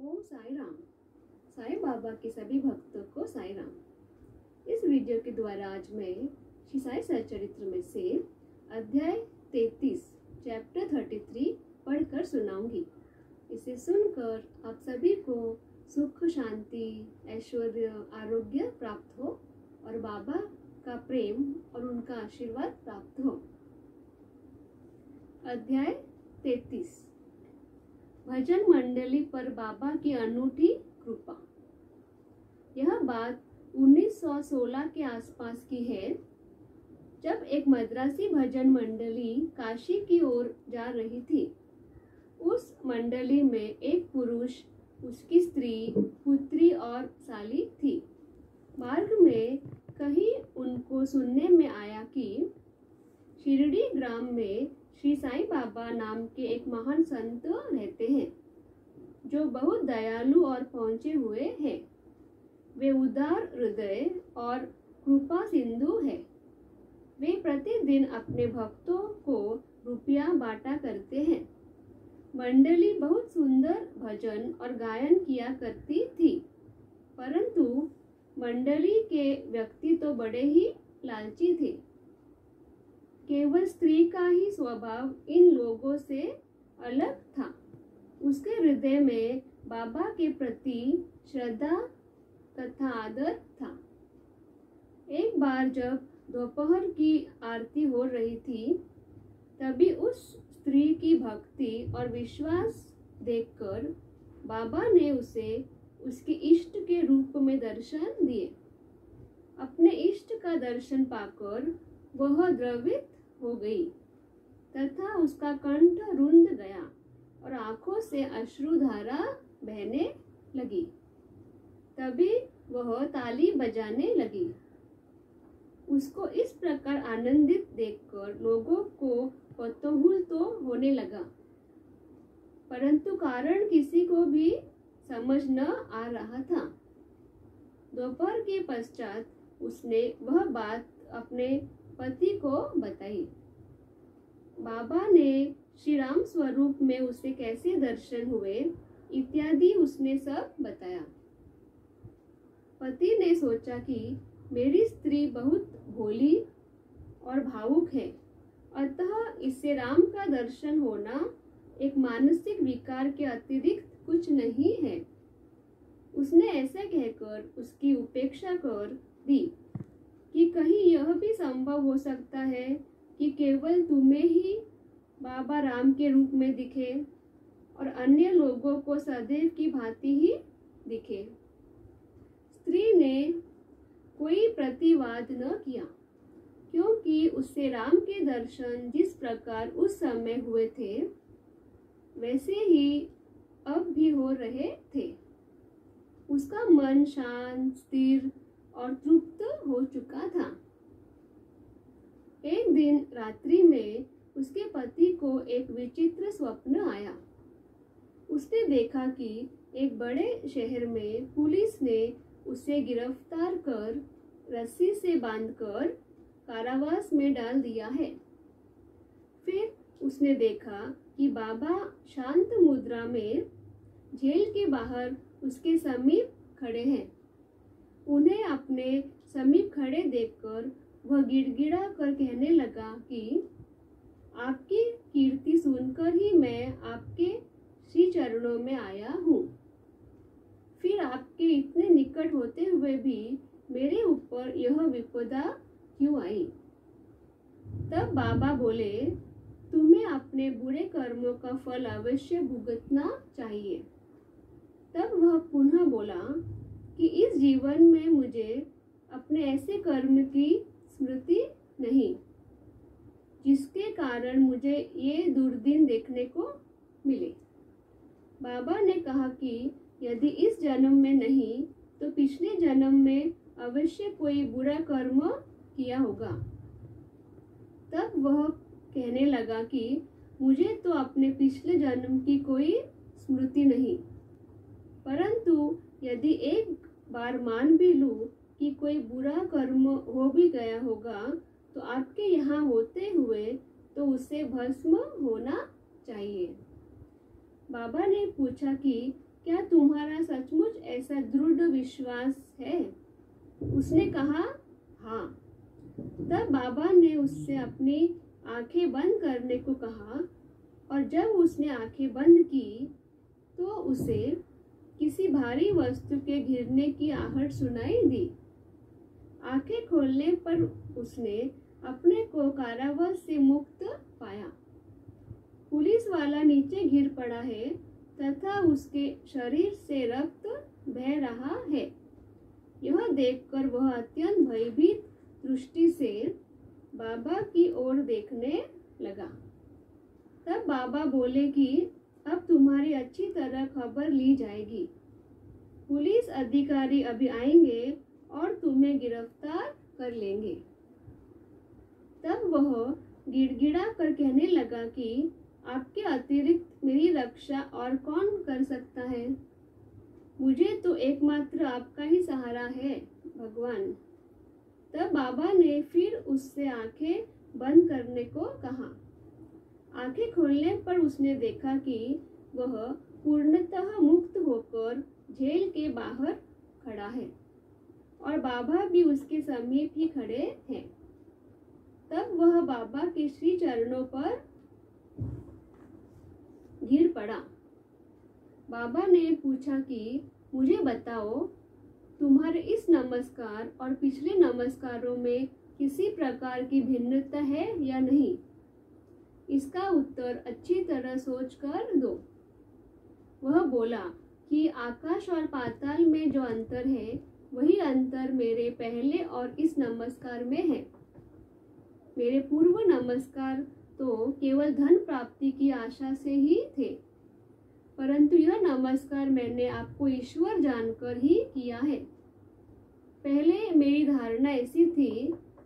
ओम साई राम। साईं बाबा के सभी भक्तों को साई राम। इस वीडियो के द्वारा आज मैं श्री साई सच्चरित्र में से अध्याय 33 चैप्टर 33 पढ़कर सुनाऊंगी। इसे सुनकर आप सभी को सुख, शांति, ऐश्वर्य, आरोग्य प्राप्त हो और बाबा का प्रेम और उनका आशीर्वाद प्राप्त हो। अध्याय 33 भजन मंडली पर बाबा की अनूठी कृपा। यह बात 1916 के आसपास की है, जब एक मद्रासी भजन मंडली काशी की ओर जा रही थी। उस मंडली में एक पुरुष, उसकी स्त्री, पुत्री और साली थी। मार्ग में कहीं उनको सुनने में आया कि शिरडी ग्राम में श्री साईं बाबा नाम के एक महान संत रहते हैं, जो बहुत दयालु और पहुंचे हुए हैं। वे उदार हृदय और कृपा सिंधु है। वे प्रतिदिन अपने भक्तों को रुपया बांटा करते हैं। मंडली बहुत सुंदर भजन और गायन किया करती थी, परंतु मंडली के व्यक्ति तो बड़े ही लालची थे। केवल स्त्री का ही स्वभाव इन लोगों से अलग था। उसके हृदय में बाबा के प्रति श्रद्धा तथा आदर था। एक बार जब दोपहर की आरती हो रही थी, तभी उस स्त्री की भक्ति और विश्वास देखकर बाबा ने उसे उसके इष्ट के रूप में दर्शन दिए। अपने इष्ट का दर्शन पाकर वह द्रवित हो गई तथा उसका कंठ रुंध गया और आंखों से अश्रुधारा बहने लगी। तभी वह ताली बजाने लगी। उसको इस प्रकार आनंदित देखकर लोगों को कौतूहल तो होने लगा, परंतु कारण किसी को भी समझ न आ रहा था। दोपहर के पश्चात उसने वह बात अपने पति को बताई। बाबा ने श्री राम स्वरूप में उसे कैसे दर्शन हुए इत्यादि उसने सब बताया। पति ने सोचा कि मेरी स्त्री बहुत भोली और भावुक है, अतः इससे राम का दर्शन होना एक मानसिक विकार के अतिरिक्त कुछ नहीं है। उसने ऐसा कहकर उसकी उपेक्षा कर दी कि कहीं यह भी संभव हो सकता है कि केवल तुम्हें ही बाबा राम के रूप में दिखे और अन्य लोगों को सदैव की भांति ही दिखे। स्त्री ने कोई प्रतिवाद न किया, क्योंकि उससे राम के दर्शन जिस प्रकार उस समय हुए थे, वैसे ही अब भी हो रहे थे। उसका मन शांत, स्थिर और तृप्त हो चुका था। एक दिन रात्रि में उसके पति को एक विचित्र स्वप्न आया। उसने देखा कि एक बड़े शहर में पुलिस ने उसे गिरफ्तार कर रस्सी से बांधकर कारावास में डाल दिया है। फिर उसने देखा कि बाबा शांत मुद्रा में जेल के बाहर उसके समीप खड़े हैं। उन्हें अपने समीप खड़े देखकर वह गिड़गिड़ा कर कहने लगा कि आपकी कीर्ति सुनकर ही मैं आपके श्री चरणों में आया हूँ। फिर आपके इतने निकट होते हुए भी मेरे ऊपर यह विपदा क्यों आई? तब बाबा बोले, तुम्हें अपने बुरे कर्मों का फल अवश्य भुगतना चाहिए। तब वह पुनः बोला कि इस जीवन में मुझे अपने ऐसे कर्म की स्मृति नहीं, जिसके कारण मुझे ये दुर्दिन देखने को मिले। बाबा ने कहा कि यदि इस जन्म में नहीं तो पिछले जन्म में अवश्य कोई बुरा कर्म किया होगा। तब वह कहने लगा कि मुझे तो अपने पिछले जन्म की कोई स्मृति नहीं, परंतु यदि एक बार मान भी लूं कि कोई बुरा कर्म हो भी गया होगा, तो आपके यहाँ होते हुए तो उसे भस्म होना चाहिए। बाबा ने पूछा कि क्या तुम्हारा सचमुच ऐसा दृढ़ विश्वास है? उसने कहा, हाँ। तब बाबा ने उससे अपनी आंखें बंद करने को कहा और जब उसने आंखें बंद की तो उसे किसी भारी वस्तु के गिरने की आहट सुनाई दी। आंखें खोलने पर उसने अपने को कारावास से मुक्त पाया। पुलिस वाला नीचे गिर पड़ा है तथा उसके शरीर से रक्त बह रहा है। यह देखकर वह अत्यंत भयभीत दृष्टि से बाबा की ओर देखने लगा। तब बाबा बोले कि अब तुम्हारी अच्छी तरह खबर ली जाएगी। पुलिस अधिकारी अभी आएंगे और तुम्हें गिरफ्तार कर लेंगे। तब वह गिड़गिड़ा कर कहने लगा कि आपके अतिरिक्त मेरी रक्षा और कौन कर सकता है? मुझे तो एकमात्र आपका ही सहारा है, भगवान। तब बाबा ने फिर उससे आंखें बंद करने को कहा। आंखें खोलने पर उसने देखा कि वह पूर्णतः मुक्त होकर जेल के बाहर खड़ा है और बाबा भी उसके समीप ही खड़े हैं। तब वह बाबा के श्री चरणों पर गिर पड़ा। बाबा ने पूछा कि मुझे बताओ, तुम्हारे इस नमस्कार और पिछले नमस्कारों में किसी प्रकार की भिन्नता है या नहीं? इसका उत्तर अच्छी तरह सोच कर दो। वह बोला कि आकाश और पाताल में जो अंतर है वही अंतर मेरे पहले और इस नमस्कार में है। मेरे पूर्व नमस्कार तो केवल धन प्राप्ति की आशा से ही थे, परंतु यह नमस्कार मैंने आपको ईश्वर जानकर ही किया है। पहले मेरी धारणा ऐसी थी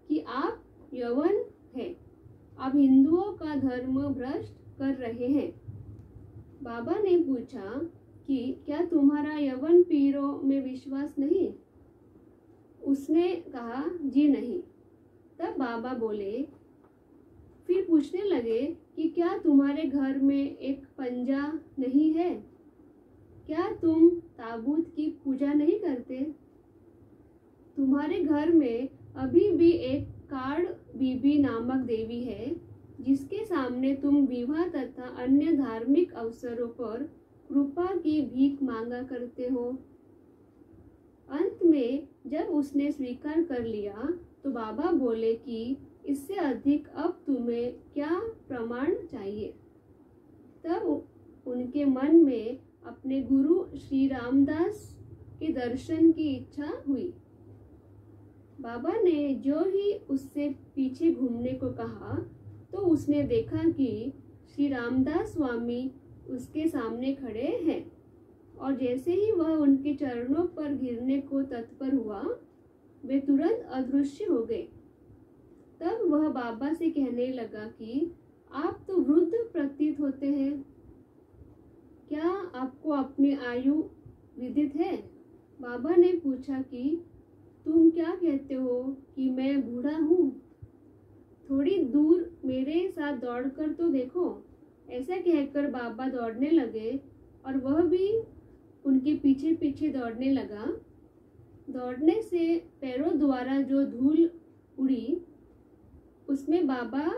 कि आप यवन हैं, आप हिंदुओं का धर्म भ्रष्ट कर रहे हैं। बाबा ने पूछा कि क्या तुम्हारा यवन पीरों में विश्वास नहीं? उसने कहा, जी नहीं। तब बाबा बोले, फिर पूछने लगे कि क्या तुम्हारे घर में एक पंजा नहीं है? क्या तुम ताबूत की पूजा नहीं करते? तुम्हारे घर में अभी भी एक काड़ बीबी नामक देवी है जिसके सामने तुम विवाह तथा अन्य धार्मिक अवसरों पर कृपा की भीख मांगा करते हो। अंत में जब उसने स्वीकार कर लिया तो बाबा बोले कि इससे अधिक अब तुम्हें क्या प्रमाण चाहिए? तब उनके मन में अपने गुरु श्री रामदास के दर्शन की इच्छा हुई। बाबा ने जो ही उससे पीछे घूमने को कहा तो उसने देखा कि श्री रामदास स्वामी उसके सामने खड़े हैं और जैसे ही वह उनके चरणों पर गिरने को तत्पर हुआ वे तुरंत अदृश्य हो गए। तब वह बाबा से कहने लगा कि आप तो वृद्ध प्रतीत होते हैं, क्या आपको अपनी आयु विदित है? बाबा ने पूछा कि तुम क्या कहते हो कि मैं बूढ़ा हूँ? थोड़ी दूर मेरे साथ दौड़कर तो देखो। ऐसा कहकर बाबा दौड़ने लगे और वह भी उनके पीछे पीछे दौड़ने लगा। दौड़ने से पैरों द्वारा जो धूल उड़ी उसमें बाबा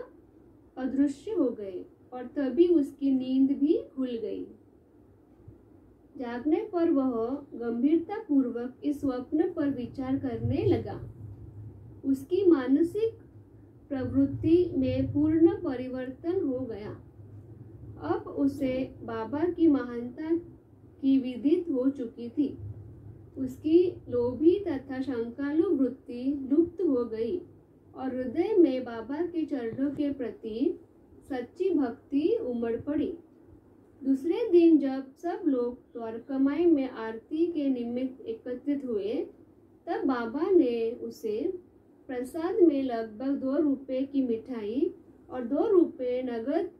अदृश्य हो गए और तभी उसकी नींद भी खुल गई। जागने पर वह गंभीरता पूर्वक इस स्वप्न पर विचार करने लगा। उसकी मानसिक प्रवृत्ति में पूर्ण परिवर्तन हो गया। अब उसे बाबा की महानता की विदित हो चुकी थी। उसकी लोभी तथा शंकालु वृत्ति लुप्त हो गई और हृदय में बाबा के चरणों के प्रति सच्ची भक्ति उमड़ पड़ी। दूसरे दिन जब सब लोग द्वारकामाई में आरती के निमित्त एकत्रित हुए तब बाबा ने उसे प्रसाद में लगभग 2 रुपए की मिठाई और 2 रुपए नगद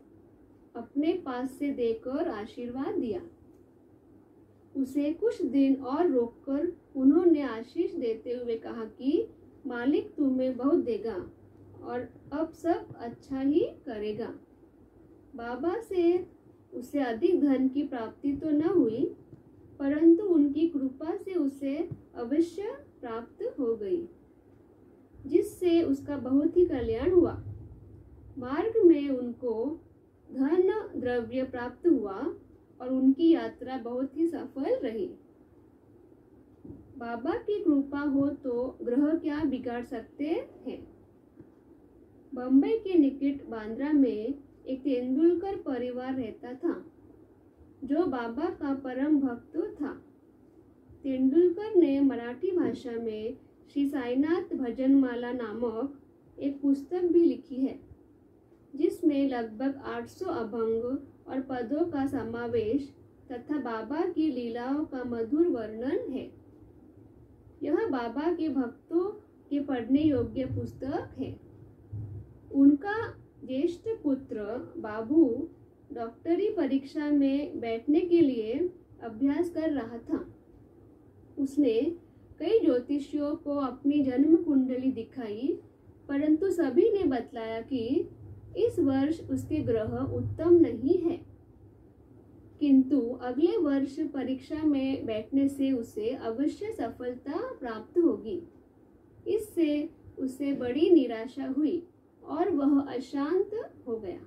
अपने पास से देकर आशीर्वाद दिया। उसे कुछ दिन और रोककर उन्होंने आशीष देते हुए कहा कि मालिक तुम्हें बहुत देगा और अब सब अच्छा ही करेगा। बाबा से उसे अधिक धन की प्राप्ति तो न हुई, उसे अवश्य प्राप्त हो गई, जिससे उसका बहुत ही कल्याण हुआ। मार्ग में उनको धन द्रव्य प्राप्त हुआ और उनकी यात्रा बहुत ही सफल रही। बाबा की कृपा हो तो ग्रह क्या बिगाड़ सकते हैं। बम्बई के निकट बांद्रा में एक तेंदुलकर परिवार रहता था, जो बाबा का परम भक्त था। तेंदुलकर ने मराठी भाषा में श्री साईनाथ भजनमाला नामक एक पुस्तक भी लिखी है, जिसमें लगभग 800 अभंग और पदों का समावेश तथा बाबा की लीलाओं का मधुर वर्णन है। यह बाबा के भक्तों के पढ़ने योग्य पुस्तक है। उनका ज्येष्ठ पुत्र बाबू डॉक्टरी परीक्षा में बैठने के लिए अभ्यास कर रहा था। उसने कई ज्योतिषियों को अपनी जन्म कुंडली दिखाई, परंतु सभी ने बतलाया कि इस वर्ष उसके ग्रह उत्तम नहीं है, किंतु अगले वर्ष परीक्षा में बैठने से उसे अवश्य सफलता प्राप्त होगी। इससे उसे बड़ी निराशा हुई और वह अशांत हो गया।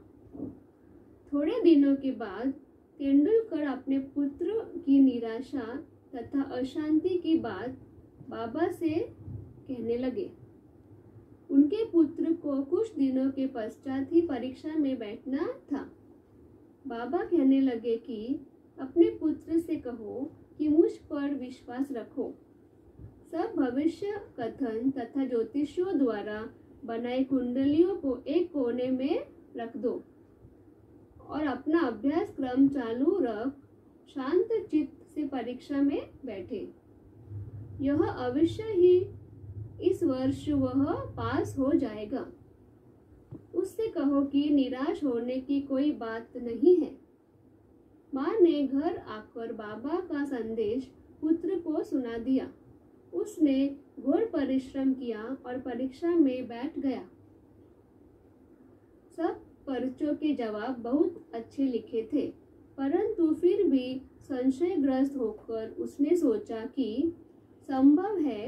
थोड़े दिनों के बाद तेंदुलकर अपने पुत्र की निराशा तथा अशांति की बात बाबा से कहने लगे। उनके पुत्र को कुछ दिनों के पश्चात ही परीक्षा में बैठना था। बाबा कहने लगे कि अपने पुत्र से कहो कि मुझ पर विश्वास रखो। सब भविष्य कथन तथा ज्योतिषियों द्वारा बनाई कुंडलियों को एक कोने में रख दो और अपना अभ्यास क्रम चालू रख शांत चित्त से परीक्षा में बैठे। यह अवश्य ही इस वर्ष वह पास हो जाएगा। उससे कहो कि निराश होने की कोई बात नहीं है। माँ ने घर आकर बाबा का संदेश पुत्र को सुना दिया। उसने घोर परिश्रम किया और परीक्षा में बैठ गया। सब पर्चों के जवाब बहुत अच्छे लिखे थे, परंतु फिर भी संशयग्रस्त होकर उसने सोचा कि संभव है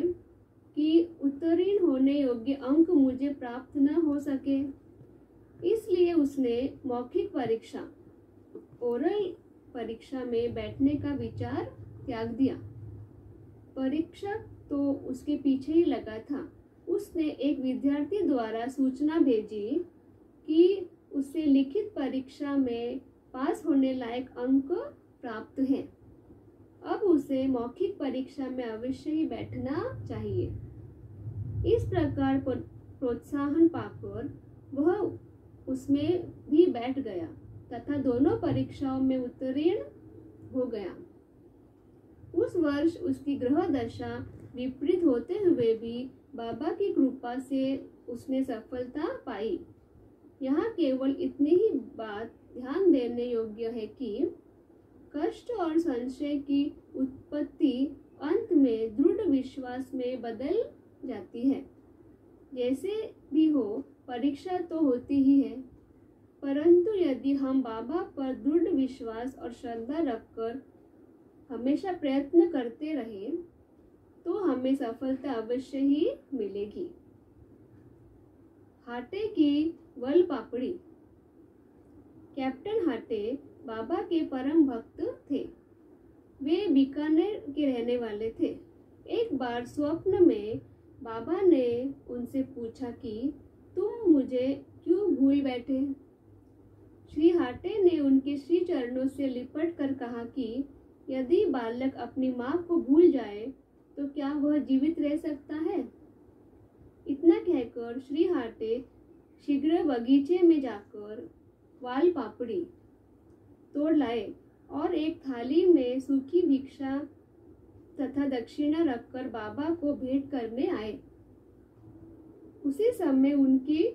कि उत्तीर्ण होने योग्य अंक मुझे प्राप्त न हो सके। इसलिए उसने मौखिक परीक्षा ओरल परीक्षा में बैठने का विचार त्याग दिया। परीक्षा तो उसके पीछे ही लगा था। उसने एक विद्यार्थी द्वारा सूचना भेजी कि उसे लिखित परीक्षा में पास होने लायक अंक प्राप्त हैं। अब उसे मौखिक परीक्षा में अवश्य ही बैठना चाहिए। इस प्रकार प्रोत्साहन पाकर वह उसमें भी बैठ गया तथा दोनों परीक्षाओं में उत्तीर्ण हो गया। उस वर्ष उसकी ग्रह दशा विपरीत होते हुए भी बाबा की कृपा से उसने सफलता पाई। यहाँ केवल इतनी ही बात ध्यान देने योग्य है कि कष्ट और संशय की उत्पत्ति अंत में दृढ़ विश्वास में बदल जाती है। जैसे भी हो, परीक्षा तो होती ही है, परंतु यदि हम बाबा पर दृढ़ विश्वास और श्रद्धा रखकर हमेशा प्रयत्न करते रहे तो हमें सफलता अवश्य ही मिलेगी। हाटे की वल पापड़ी। कैप्टन हाटे बाबा के परम भक्त थे। वे बीकानेर के रहने वाले थे। एक बार स्वप्न में बाबा ने उनसे पूछा कि तुम मुझे क्यों भूल बैठे। श्री हाटे ने उनके श्री चरणों से लिपट कर कहा कि यदि बालक अपनी माँ को भूल जाए तो क्या वह जीवित रह सकता है। इतना कहकर श्री हाटे शीघ्र बगीचे में जाकर वाल पापड़ी तोड़ लाए और एक थाली में सूखी भिक्षा तथा दक्षिणा रखकर बाबा को भेंट करने आए। उसी समय उनकी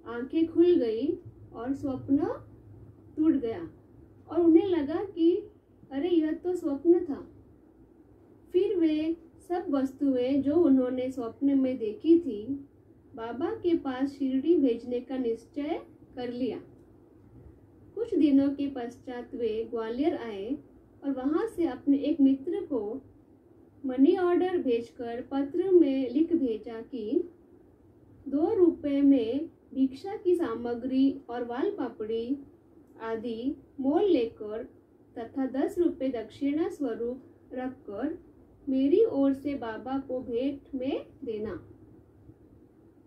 आंखें खुल गई और स्वप्न टूट गया और उन्हें लगा कि अरे यह तो स्वप्न था। फिर वे सब वस्तुएं जो उन्होंने स्वप्न में देखी थी बाबा के पास शिरडी भेजने का निश्चय कर लिया। कुछ दिनों के पश्चात वे ग्वालियर आए और वहां से अपने एक मित्र को मनी ऑर्डर भेजकर पत्र में लिख भेजा कि 2 रुपये में भिक्षा की सामग्री और वाल पापड़ी आदि मोल लेकर तथा 10 रुपये दक्षिणा स्वरूप रखकर मेरी ओर से बाबा को भेंट में देना।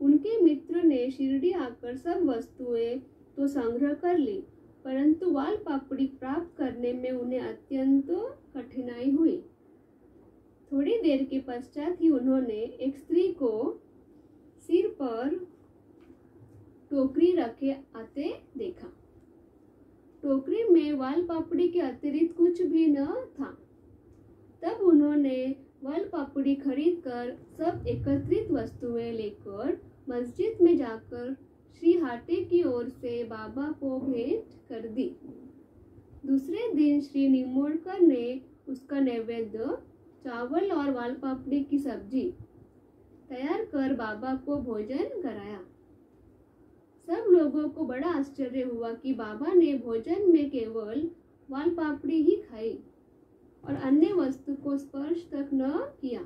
उनके मित्र ने शिरडी आकर सब वस्तुएं तो संग्रह कर ली, परंतु वाल पापड़ी प्राप्त करने में उन्हें अत्यंत कठिनाई हुई। थोड़ी देर के पश्चात ही उन्होंने एक स्त्री को सिर पर टोकरी रखे आते देखा। टोकरी में वाल पापड़ी के अतिरिक्त कुछ भी न था। तब उन्होंने वाल पापड़ी खरीदकर सब एकत्रित वस्तुएं लेकर मस्जिद में जाकर श्री हाटे की ओर से बाबा को भेंट कर दी। दूसरे दिन श्री निमोड़कर ने उसका नैवेद्य चावल और वाल पापड़ी की सब्जी तैयार कर बाबा को भोजन कराया। सब लोगों को बड़ा आश्चर्य हुआ कि बाबा ने भोजन में केवल वाल पापड़ी ही खाई और अन्य वस्तु को स्पर्श तक न किया।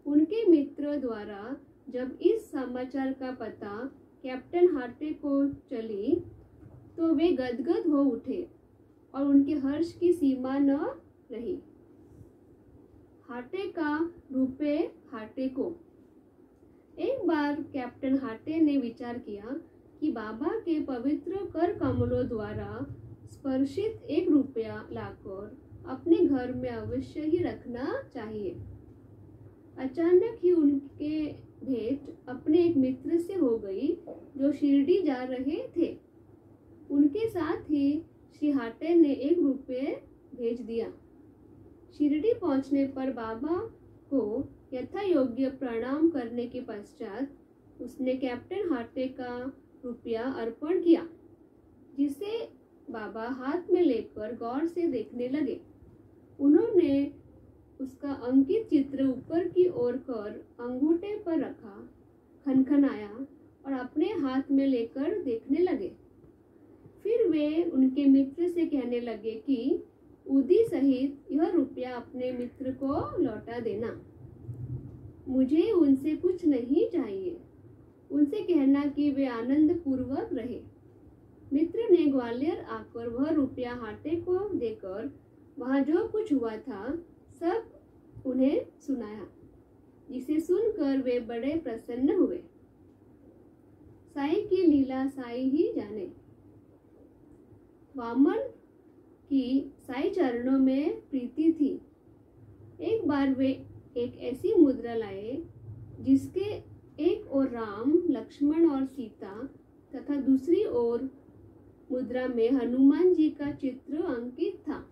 उनके मित्र द्वारा जब इस समाचार का पता कैप्टन हाटे को चली तो वे गदगद हो उठे और उनके हर्ष की सीमा न रही। हाटे का रुपये हाटे को। एक बार कैप्टन हाटे ने विचार किया कि बाबा के पवित्र कर कमलों द्वारा स्पर्शित 1 रुपया लाकर अपने घर में अवश्य ही रखना चाहिए। अचानक ही उनके भेंट अपने एक मित्र से हो गई जो शिरडी जा रहे थे। उनके साथ ही श्री हाटे ने 1 रुपये भेज दिया। शिरडी पहुंचने पर बाबा को यथा योग्य प्रणाम करने के पश्चात उसने कैप्टन हाटे का रुपया अर्पण किया, जिसे बाबा हाथ में लेकर गौर से देखने लगे। उन्होंने उसका अंकित चित्र ऊपर की ओर कर अंगूठे पर रखा, खनखनाया और अपने हाथ में लेकर देखने लगे। फिर वे उनके मित्र से कहने लगे कि उदी सहित यह रुपया अपने मित्र को लौटा देना। मुझे उनसे कुछ नहीं चाहिए। उनसे कहना कि वे आनंद पूर्वक रहे। मित्र ने ग्वालियर आकर वह रुपया हाटे को देकर वहां जो कुछ हुआ था सब उन्हें सुनाया, जिसे सुनकर वे बड़े प्रसन्न हुए। साई की लीला साई ही जाने। वामन की साई चरणों में प्रीति थी। एक बार वे एक ऐसी मुद्रा लाए जिसके एक ओर राम, लक्ष्मण और सीता तथा दूसरी ओर मुद्रा में हनुमान जी का चित्र अंकित था।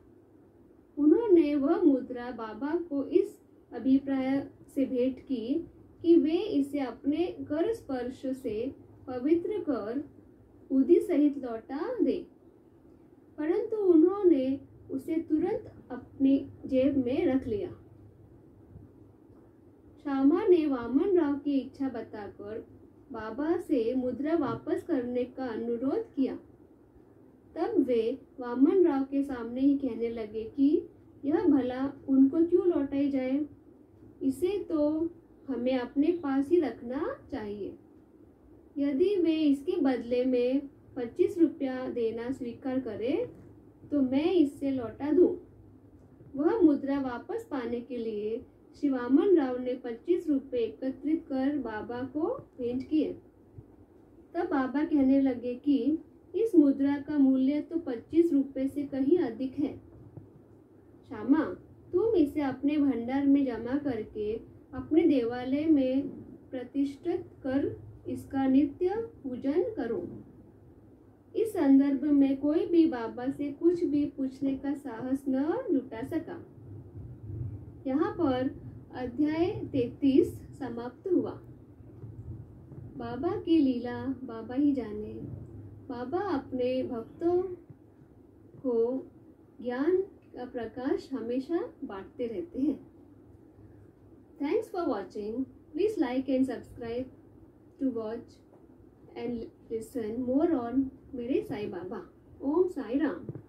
उन्होंने वह मुद्रा बाबा को इस अभिप्राय से भेंट की कि वे इसे अपने कर स्पर्श से पवित्र कर उदी सहित लौटा दे, परंतु उन्होंने उसे तुरंत अपनी जेब में रख लिया। श्यामा ने वामन राव की इच्छा बताकर बाबा से मुद्रा वापस करने का अनुरोध किया। तब वे वामन राव के सामने ही कहने लगे कि यह भला उनको क्यों लौटाई जाए, इसे तो हमें अपने पास ही रखना चाहिए। यदि वे इसके बदले में 25 रुपया देना स्वीकार करें तो मैं इससे लौटा दूं। वह मुद्रा वापस पाने के लिए श्री वामन राव ने 25 रुपये एकत्रित कर बाबा को भेंट किए। तब बाबा कहने लगे कि इस मुद्रा का मूल्य तो 25 रुपये से कहीं अधिक है। श्यामा, तुम इसे अपने भंडार में जमा करके अपने देवालय में प्रतिष्ठित कर इसका नित्य पूजन करो। इस संदर्भ में कोई भी बाबा से कुछ भी पूछने का साहस न जुटा सका। यहाँ पर अध्याय 33 समाप्त हुआ। बाबा की लीला बाबा ही जाने। बाबा अपने भक्तों को ज्ञान का प्रकाश हमेशा बांटते रहते हैं। Thanks for watching. Please like and subscribe to watch and listen more on Mere Sai Baba. Om Sai Ram.